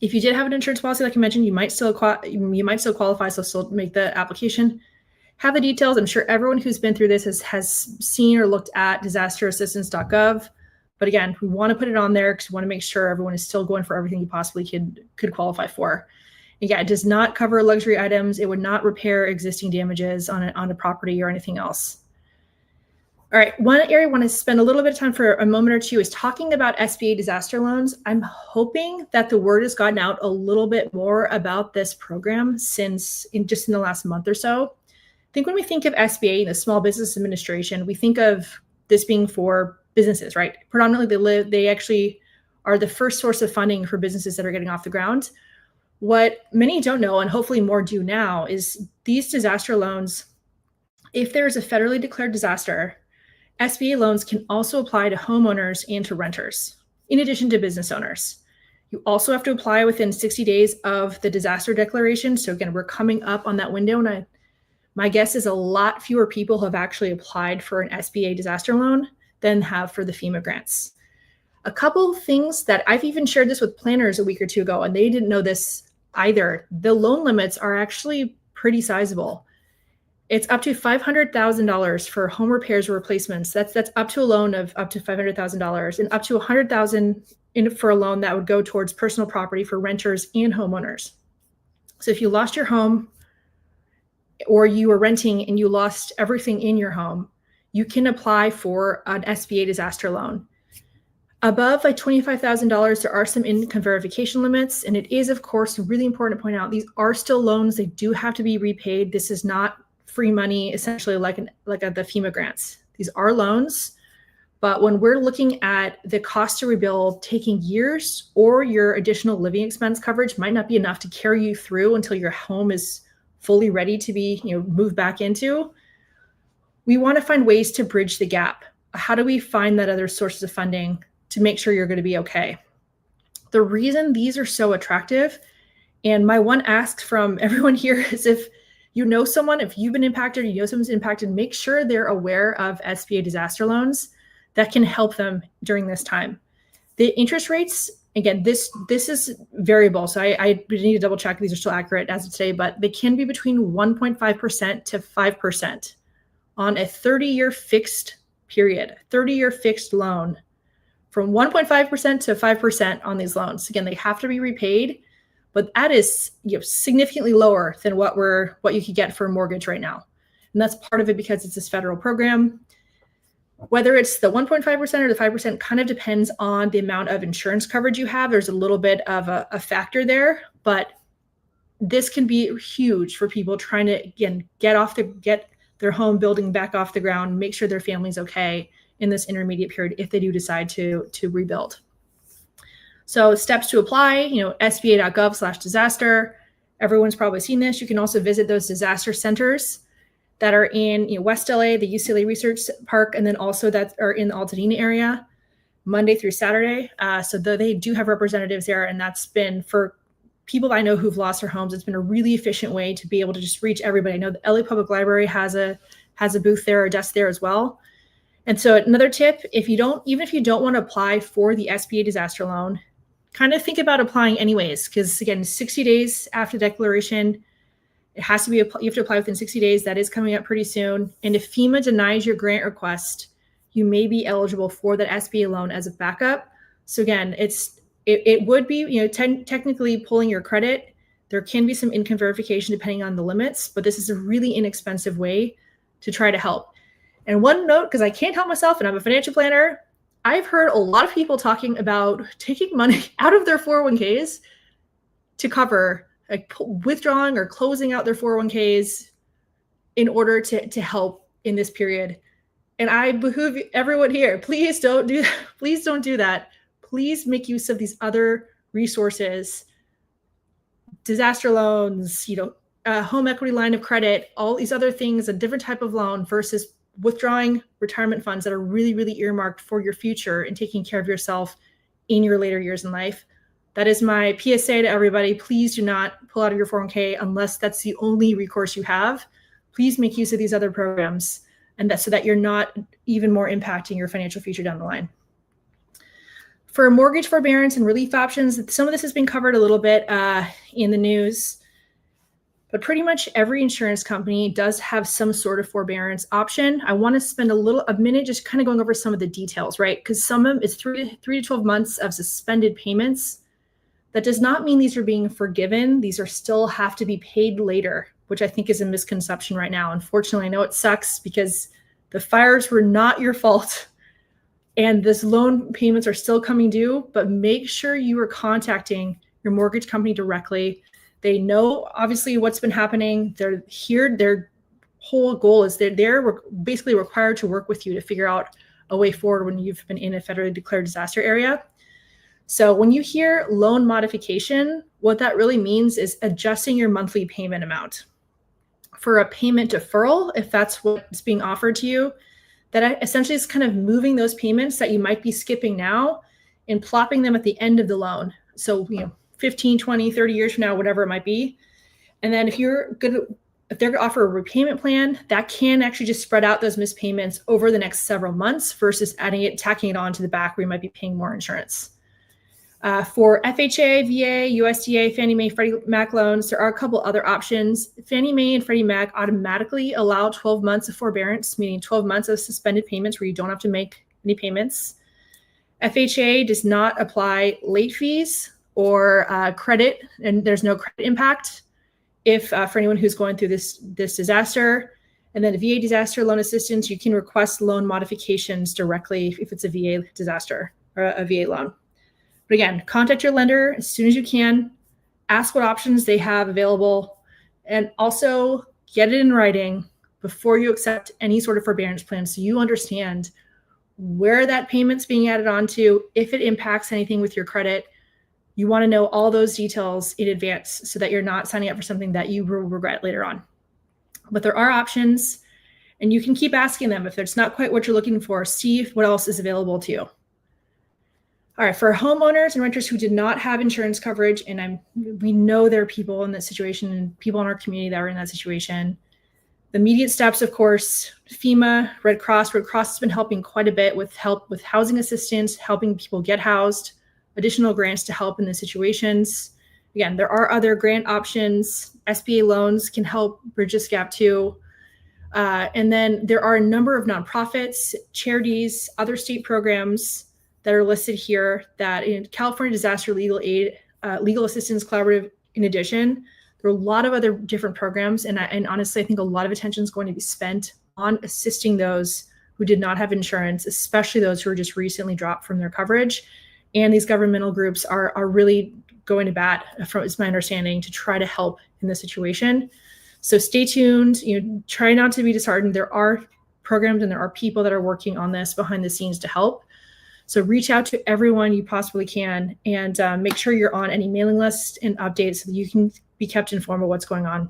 If you did have an insurance policy, like I mentioned, you might still qualify, so still make the application. Have the details. I'm sure everyone who's been through this has seen or looked at disasterassistance.gov. But again, we want to put it on there because we want to make sure everyone is still going for everything you possibly could qualify for. And yeah, it does not cover luxury items. It would not repair existing damages on a property or anything else. All right, one area I want to spend a little bit of time for a moment or two is talking about SBA disaster loans. I'm hoping that the word has gotten out a little bit more about this program since in the last month or so. I think when we think of SBA, the Small Business Administration, we think of this being for businesses, right? Predominantly, they actually are the first source of funding for businesses that are getting off the ground. What many don't know, and hopefully more do now, is these disaster loans, if there's a federally declared disaster, SBA loans can also apply to homeowners and to renters, in addition to business owners. You also have to apply within 60 days of the disaster declaration. So again, we're coming up on that window, and my guess is a lot fewer people have actually applied for an SBA disaster loan than have for the FEMA grants. A couple things that I've even shared this with planners a week or two ago, and they didn't know this either. The loan limits are actually pretty sizable. It's up to $500,000 for home repairs or replacements. That's up to a loan of up to $500,000, and up to $100,000 for a loan that would go towards personal property for renters and homeowners. So if you lost your home, or you were renting and you lost everything in your home, you can apply for an SBA disaster loan. Above $25,000, there are some income verification limits, and it is, of course, really important to point out these are still loans. They do have to be repaid. This is not free money, essentially like the FEMA grants. These are loans, but when we're looking at the cost to rebuild taking years, or your additional living expense coverage might not be enough to carry you through until your home is fully ready to be moved back into, we want to find ways to bridge the gap. How do we find that other sources of funding to make sure you're going to be okay? The reason these are so attractive, and my one ask from everyone here is if you know someone, if you've been impacted, or you know someone's impacted, make sure they're aware of SBA disaster loans that can help them during this time. The interest rates, again, this is variable, so I need to double check these are still accurate as of today, but they can be between 1.5% to 5% on a 30-year fixed period, 30-year fixed loan, from 1.5% to 5% on these loans. Again, they have to be repaid, but that is significantly lower than what you could get for a mortgage right now. And that's part of it because it's this federal program. Whether it's the 1.5% or the 5% kind of depends on the amount of insurance coverage you have. There's a little bit of a factor there, but this can be huge for people trying to, again, get their home building back off the ground, make sure their family's okay in this intermediate period if they do decide to rebuild. So steps to apply, sba.gov/disaster. Everyone's probably seen this. You can also visit those disaster centers that are in West LA, the UCLA Research Park, and then also that are in the Altadena area, Monday through Saturday. So they do have representatives there, and that's been, for people I know who've lost their homes, it's been a really efficient way to be able to just reach everybody. I know the LA Public Library has a booth there, a desk there as well. And so another tip, even if you don't want to apply for the SBA disaster loan, kind of think about applying anyways, because again, 60 days after declaration, it has to be, you have to apply within 60 days. That is coming up pretty soon. And if FEMA denies your grant request, you may be eligible for that SBA loan as a backup. So again, it would be, technically pulling your credit. There can be some income verification depending on the limits, but this is a really inexpensive way to try to help. And one note, because I can't help myself and I'm a financial planner, I've heard a lot of people talking about taking money out of their 401ks to cover, like withdrawing or closing out their 401ks in order to help in this period. And I behoove everyone here, please don't do that. Please don't do that. Please make use of these other resources, disaster loans, home equity line of credit, all these other things, a different type of loan versus withdrawing retirement funds that are really, really earmarked for your future and taking care of yourself in your later years in life. That is my PSA to everybody. Please do not pull out of your 401k unless that's the only recourse you have. Please make use of these other programs, and so that you're not even more impacting your financial future down the line. For mortgage forbearance and relief options, some of this has been covered a little bit in the news. But pretty much every insurance company does have some sort of forbearance option. I want to spend a minute just kind of going over some of the details, right? Because some of them is 3 to 12 months of suspended payments. That does not mean these are being forgiven. These are still have to be paid later, which I think is a misconception right now. Unfortunately, I know it sucks because the fires were not your fault and this loan payments are still coming due, but make sure you are contacting your mortgage company directly. They know obviously what's been happening. They're here. Their whole goal is they're basically required to work with you to figure out a way forward when you've been in a federally declared disaster area. So when you hear loan modification, what that really means is adjusting your monthly payment amount. For a payment deferral, if that's what's being offered to you, that essentially is kind of moving those payments that you might be skipping now and plopping them at the end of the loan. So, 15, 20, 30 years from now, whatever it might be. And then if they're going to offer a repayment plan, that can actually just spread out those missed payments over the next several months versus tacking it on to the back where you might be paying more insurance. For FHA, VA, USDA, Fannie Mae, Freddie Mac loans, there are a couple other options. Fannie Mae and Freddie Mac automatically allow 12 months of forbearance, meaning 12 months of suspended payments where you don't have to make any payments. FHA does not apply late fees or credit, and there's no credit impact for anyone who's going through this disaster. And then VA disaster loan assistance, you can request loan modifications directly if it's a VA disaster or a VA loan. But again, contact your lender as soon as you can, ask what options they have available, and also get it in writing before you accept any sort of forbearance plan so you understand where that payment's being added onto, if it impacts anything with your credit. You want to know all those details in advance so that you're not signing up for something that you will regret later on. But there are options. And you can keep asking them if it's not quite what you're looking for, see what else is available to you. All right, for homeowners and renters who did not have insurance coverage, and we know there are people in that situation and people in our community that are in that situation. The immediate steps, of course, FEMA, Red Cross. Red Cross has been helping quite a bit with help with housing assistance, helping people get housed, additional grants to help in the situations. Again, there are other grant options. SBA loans can help bridge this gap too. And then there are a number of nonprofits, charities, other state programs that are listed here that in California Disaster Legal Aid, Legal Assistance Collaborative, in addition, there are a lot of other different programs. And honestly, I think a lot of attention is going to be spent on assisting those who did not have insurance, especially those who were just recently dropped from their coverage. And these governmental groups are really going to bat, from is my understanding, to try to help in this situation. So stay tuned. Try not to be disheartened. There are programs and there are people that are working on this behind the scenes to help. So reach out to everyone you possibly can, and make sure you're on any mailing lists and updates so that you can be kept informed of what's going on.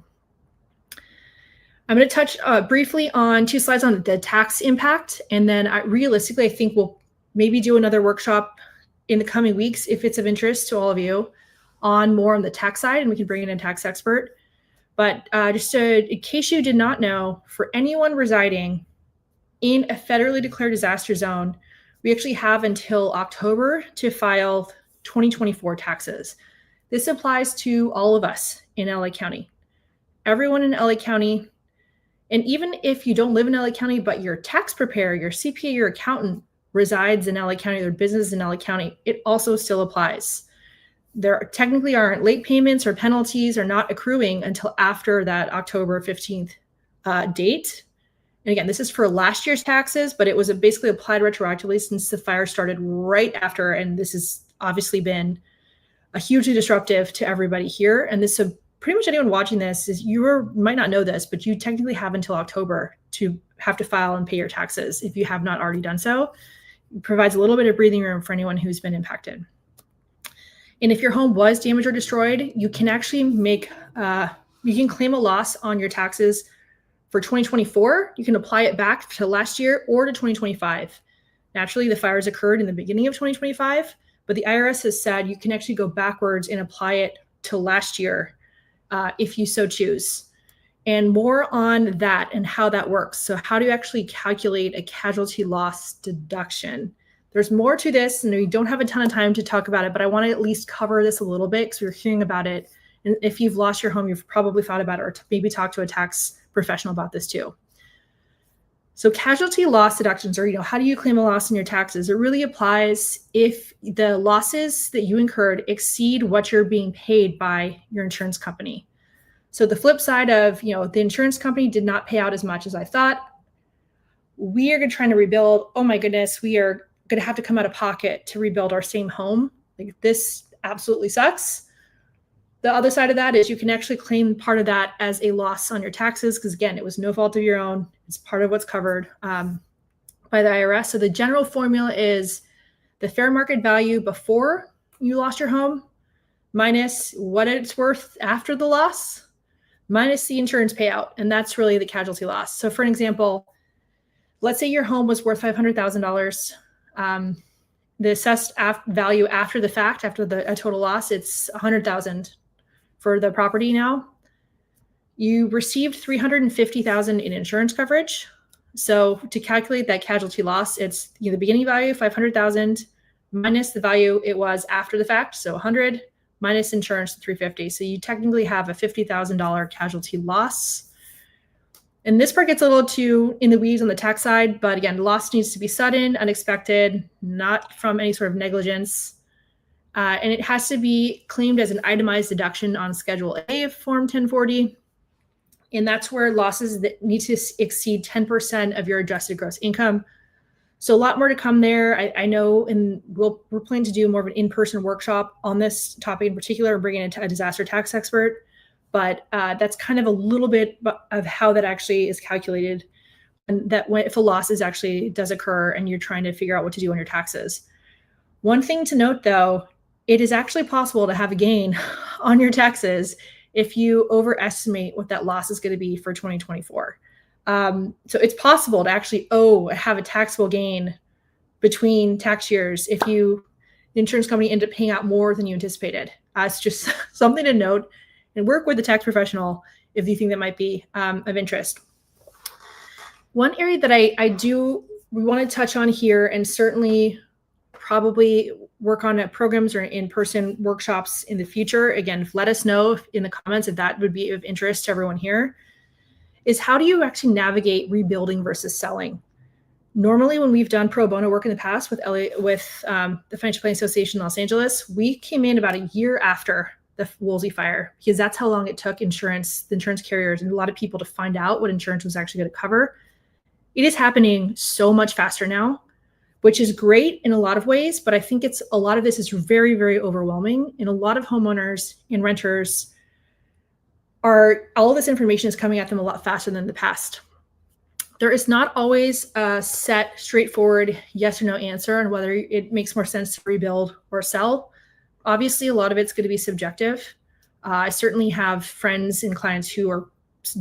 I'm going to touch briefly on 2 slides on the tax impact, and then realistically, I think we'll maybe do another workshop in the coming weeks if it's of interest to all of you on more on the tax side, and we can bring in a tax expert. But just in case you did not know, for anyone residing in a federally declared disaster zone, we actually have until October to file 2024 taxes. This applies to all of us in LA County. Everyone in LA County, and even if you don't live in LA County, but your tax preparer, your CPA, your accountant resides in LA County, their business in LA County, it also still applies. There technically aren't late payments or penalties are not accruing until after that October 15th date. And again, this is for last year's taxes, but it was basically applied retroactively since the fire started right after. And this has obviously been a hugely disruptive to everybody here. And this, so pretty much anyone watching this is might not know this, but you technically have until October to have to file and pay your taxes if you have not already done so. It provides a little bit of breathing room for anyone who's been impacted. And if your home was damaged or destroyed, you can actually you can claim a loss on your taxes for 2024. You can apply it back to last year or to 2025. Naturally, the fires occurred in the beginning of 2025, but the IRS has said you can actually go backwards and apply it to last year if you so choose. And more on that and how that works. So how do you actually calculate a casualty loss deduction? There's more to this, and we don't have a ton of time to talk about it, but I want to at least cover this a little bit because we're hearing about it. And if you've lost your home, you've probably thought about it, or maybe talk to a tax professional about this too. So casualty loss deductions, or how do you claim a loss in your taxes? It really applies if the losses that you incurred exceed what you're being paid by your insurance company. So the flip side of, the insurance company did not pay out as much as I thought. We are trying to rebuild. Oh my goodness, we are going to have to come out of pocket to rebuild our same home. Like, this absolutely sucks. The other side of that is you can actually claim part of that as a loss on your taxes because, again, it was no fault of your own. It's part of what's covered by the IRS. So the general formula is the fair market value before you lost your home minus what it's worth after the loss minus the insurance payout. And that's really the casualty loss. So for an example, let's say your home was worth $500,000. The assessed value after the fact, after a total loss, it's $100,000 for the property now. You received $350,000 in insurance coverage. So to calculate that casualty loss, it's the beginning value, $500,000, minus the value it was after the fact, so 100, minus insurance, $350. So you technically have a $50,000 casualty loss. And this part gets a little too in the weeds on the tax side, but again, loss needs to be sudden, unexpected, not from any sort of negligence. And it has to be claimed as an itemized deduction on Schedule A of Form 1040. And that's where losses that need to exceed 10% of your adjusted gross income. So a lot more to come there. I know, and we're planning to do more of an in-person workshop on this topic in particular, bringing in a disaster tax expert. But that's kind of a little bit of how that actually is calculated, and that if a loss does occur and you're trying to figure out what to do on your taxes. One thing to note, though, it is actually possible to have a gain on your taxes if you overestimate what that loss is going to be for 2024. So it's possible to actually have a taxable gain between tax years if the insurance company ended up paying out more than you anticipated. It's just something to note, and work with the tax professional if you think that might be of interest. One area that we want to touch on here, and certainly probably work on programs or in-person workshops in the future. Again, let us know in the comments if that would be of interest to everyone here, is how do you actually navigate rebuilding versus selling? Normally, when we've done pro bono work in the past with the Financial Planning Association in Los Angeles, we came in about a year after the Woolsey fire, because that's how long it took the insurance carriers and a lot of people to find out what insurance was actually going to cover. It is happening so much faster now, which is great in a lot of ways, but I think a lot of this is very, very overwhelming. And a lot of homeowners and renters all this information is coming at them a lot faster than the past. There is not always a set, straightforward yes or no answer on whether it makes more sense to rebuild or sell. Obviously, a lot of it's going to be subjective. I certainly have friends and clients who are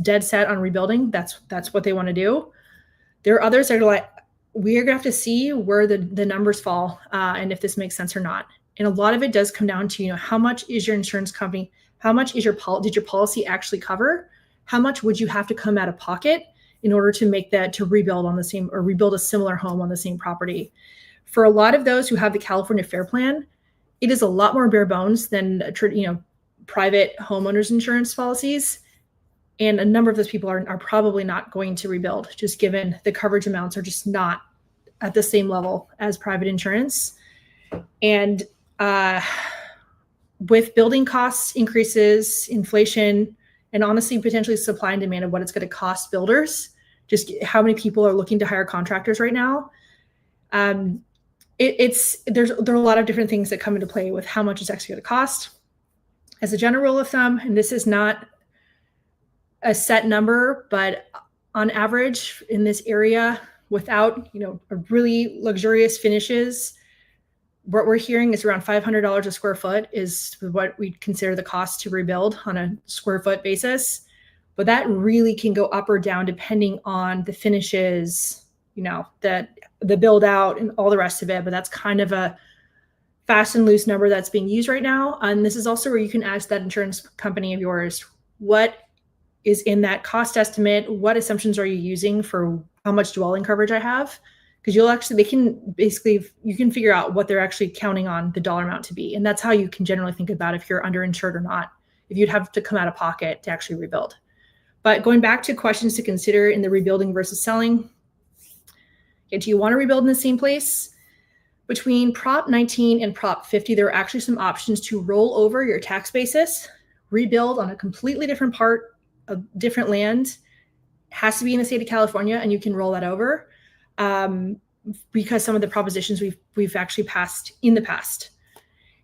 dead set on rebuilding. That's what they want to do. There are others that are like, we're going to have to see where the numbers fall and if this makes sense or not. And a lot of it does come down to, how much is your insurance company, how much did your policy actually cover? How much would you have to come out of pocket in order to rebuild on the same, or rebuild a similar home on the same property? For a lot of those who have the California Fair Plan, it is a lot more bare bones than private homeowners insurance policies. And a number of those people are probably not going to rebuild, just given the coverage amounts are just not at the same level as private insurance. And with building costs increases, inflation, and honestly, potentially supply and demand of what it's going to cost builders, just how many people are looking to hire contractors right now. There are a lot of different things that come into play with how much it's actually going to cost. As a general rule of thumb, and this is not a set number, but on average in this area, without a really luxurious finishes, what we're hearing is around $500 a square foot is what we consider the cost to rebuild on a square foot basis. But that really can go up or down depending on the finishes, the build out and all the rest of it. But that's kind of a fast and loose number that's being used right now. And this is also where you can ask that insurance company of yours, what is in that cost estimate? What assumptions are you using for how much dwelling coverage I have? Because you can figure out what they're actually counting on the dollar amount to be. And that's how you can generally think about if you're underinsured or not, if you'd have to come out of pocket to actually rebuild. But going back to questions to consider in the rebuilding versus selling, do you want to rebuild in the same place? Between Prop 19 and Prop 50, there are actually some options to roll over your tax basis, rebuild on a completely different part of different land. It has to be in the state of California, and you can roll that over because some of the propositions we've actually passed in the past.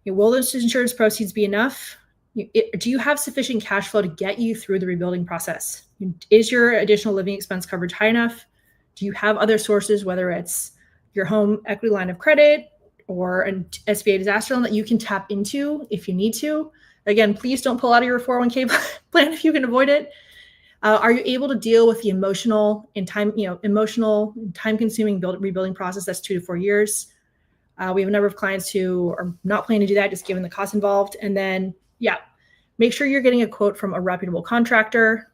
Will those insurance proceeds be enough? Do you have sufficient cash flow to get you through the rebuilding process? Is your additional living expense coverage high enough? Do you have other sources, whether it's your home equity line of credit or an SBA disaster loan that you can tap into if you need to? Again, please don't pull out of your 401k plan if you can avoid it. Are you able to deal with the emotional and time-consuming rebuilding process? That's 2 to 4 years. We have a number of clients who are not planning to do that, just given the cost involved. And then, make sure you're getting a quote from a reputable contractor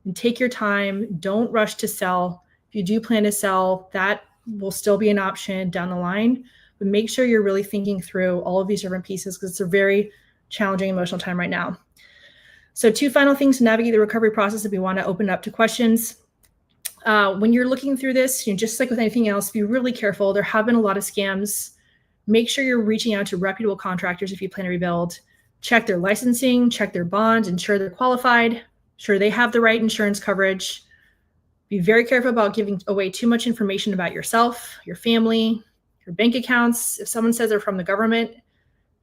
and take your time. Don't rush to sell. If you do plan to sell, that will still be an option down the line. But make sure you're really thinking through all of these different pieces because it's a very challenging emotional time right now. So 2 final things to navigate the recovery process if we want to open it up to questions. When you're looking through this, just like with anything else, be really careful. There have been a lot of scams. Make sure you're reaching out to reputable contractors if you plan to rebuild. Check their licensing, check their bonds, ensure they're qualified, ensure they have the right insurance coverage. Be very careful about giving away too much information about yourself, your family, your bank accounts. If someone says they're from the government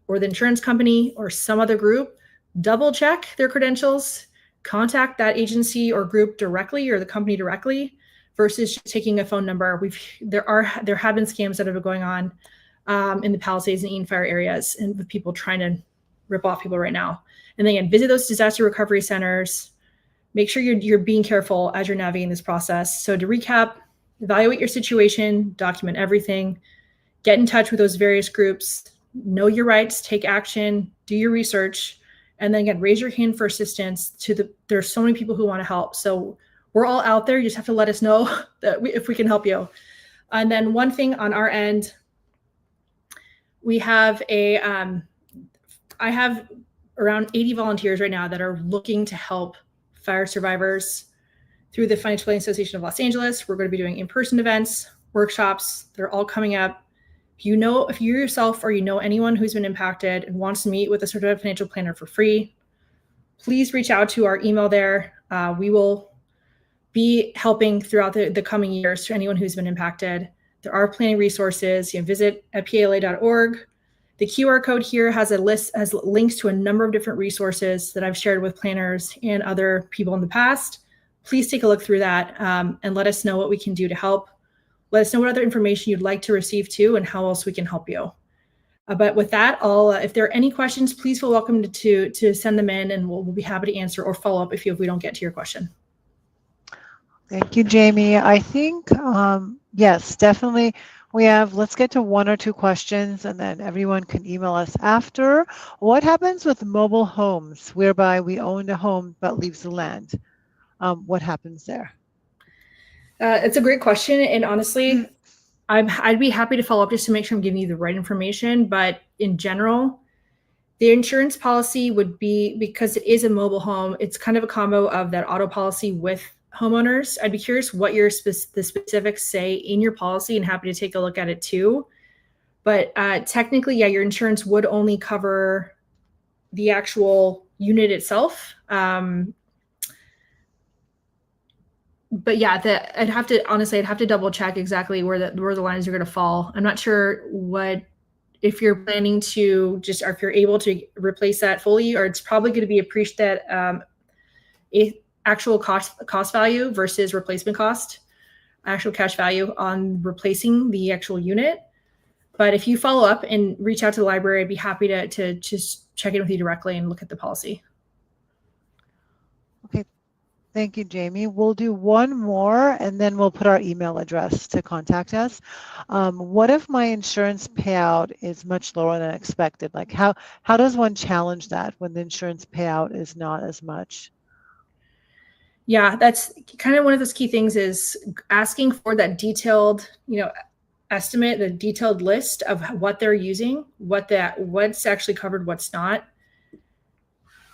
or the insurance company or some other group, double check their credentials, contact that agency or group directly or the company directly versus just taking a phone number. There have been scams that have been going on in the Palisades and Eaton Fire areas and with people trying to rip off people right now. And then again, visit those disaster recovery centers. make sure you're being careful as you're navigating this process. So to recap, evaluate your situation, document everything, get in touch with those various groups, know your rights, take action, do your research, and then again, raise your hand for assistance. There's so many people who want to help. So we're all out there. You just have to let us know that if we can help you. And then one thing on our end, we have I have around 80 volunteers right now that are looking to help fire survivors through the Financial Aid Association of Los Angeles. We're going to be doing in-person events, workshops. They're all coming up. If you yourself or you know anyone who's been impacted and wants to meet with a certified financial planner for free, please reach out to our email there. We will be helping throughout the coming years to anyone who's been impacted. There are planning resources. Visit at pala.org. The QR code here has links to a number of different resources that I've shared with planners and other people in the past. Please take a look through that and let us know what we can do to help. Let us know what other information you'd like to receive too and how else we can help you. But with that, if there are any questions, please feel welcome to send them in, and we'll be happy to answer or follow up if we don't get to your question. Thank you, Jamie. I think, yes, definitely. Let's get to one or two questions, and then everyone can email us after. What happens with mobile homes whereby we own a home but leaves the land? What happens there? It's a great question. And honestly, I'd be happy to follow up just to make sure I'm giving you the right information. But in general, the insurance policy would be, because it is a mobile home, it's kind of a combo of that auto policy with homeowners. I'd be curious what the specifics say in your policy, and happy to take a look at it too. But technically, yeah, your insurance would only cover the actual unit itself. But yeah, I'd have to double check exactly where the lines are going to fall. I'm not sure if you're planning to or if you're able to replace that fully, or it's probably going to be actual cost value versus replacement cost, actual cash value on replacing the actual unit. But if you follow up and reach out to the library, I'd be happy to just check in with you directly and look at the policy. Okay. Thank you, Jamie. We'll do one more, and then we'll put our email address to contact us. What if my insurance payout is much lower than expected? Like how does one challenge that when the insurance payout is not as much? Yeah, that's kind of one of those key things, is asking for that detailed, estimate, the detailed list of what they're using, what's actually covered, what's not.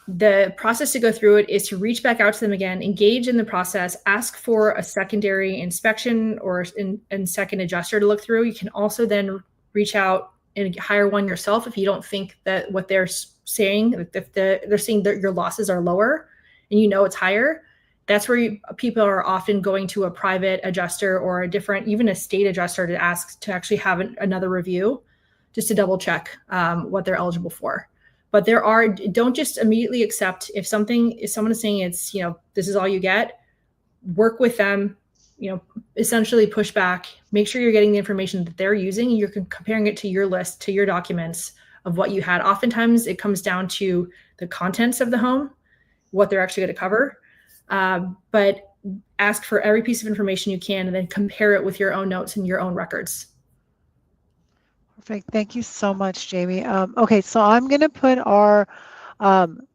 The process to go through it is to reach back out to them again, engage in the process, ask for a secondary inspection or a second adjuster to look through. You can also then reach out and hire one yourself if you don't think that what they're saying, if they're saying that your losses are lower and it's higher. That's where people are often going to a private adjuster or even a state adjuster to ask to actually have another review, just to double check what they're eligible for. But don't just immediately accept if someone is saying it's, this is all you get. Work with them, essentially push back, make sure you're getting the information that they're using, and you're comparing it to your list, to your documents of what you had. Oftentimes it comes down to the contents of the home, what they're actually going to cover. But ask for every piece of information you can, and then compare it with your own notes and your own records. Perfect. Thank you so much, Jamie. Okay, so I'm going to put our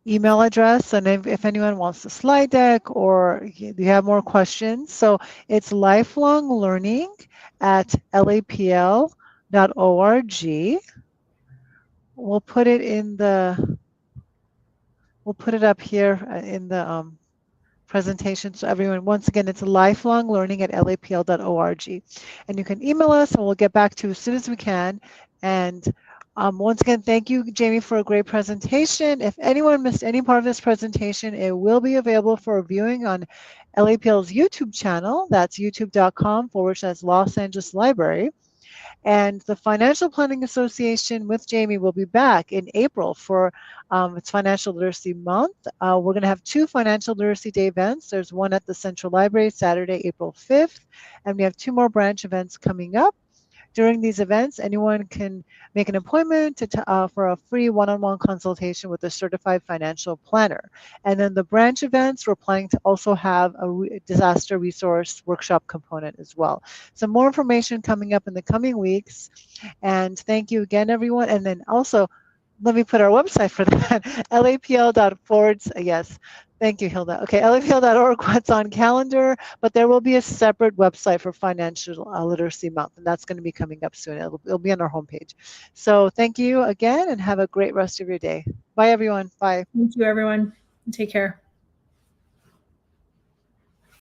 email address, and if anyone wants the slide deck or you have more questions, so it's lifelonglearning@lapl.org. We'll put it up here in the presentation. So everyone, once again, it's lifelonglearning@lapl.org. And you can email us and we'll get back to you as soon as we can. And once again, thank you, Jamie, for a great presentation. If anyone missed any part of this presentation, it will be available for viewing on LAPL's YouTube channel. That's youtube.com/Los Angeles Library. And the Financial Planning Association with Jamie will be back in April for its Financial Literacy Month. We're going to have 2 Financial Literacy Day events. There's one at the Central Library, Saturday, April 5th, and we have 2 more branch events coming up. During these events, anyone can make an appointment for a free one-on-one consultation with a certified financial planner. And then the branch events, we're planning to also have a disaster resource workshop component as well. So more information coming up in the coming weeks. And thank you again, everyone. And then also, let me put our website for that, lapl.forward. Yes, thank you, Hilda. Okay, lapl.org, what's on calendar, but there will be a separate website for Financial Literacy Month, and that's going to be coming up soon. It'll be on our homepage. So thank you again, and have a great rest of your day. Bye, everyone. Bye. Thank you, everyone. Take care.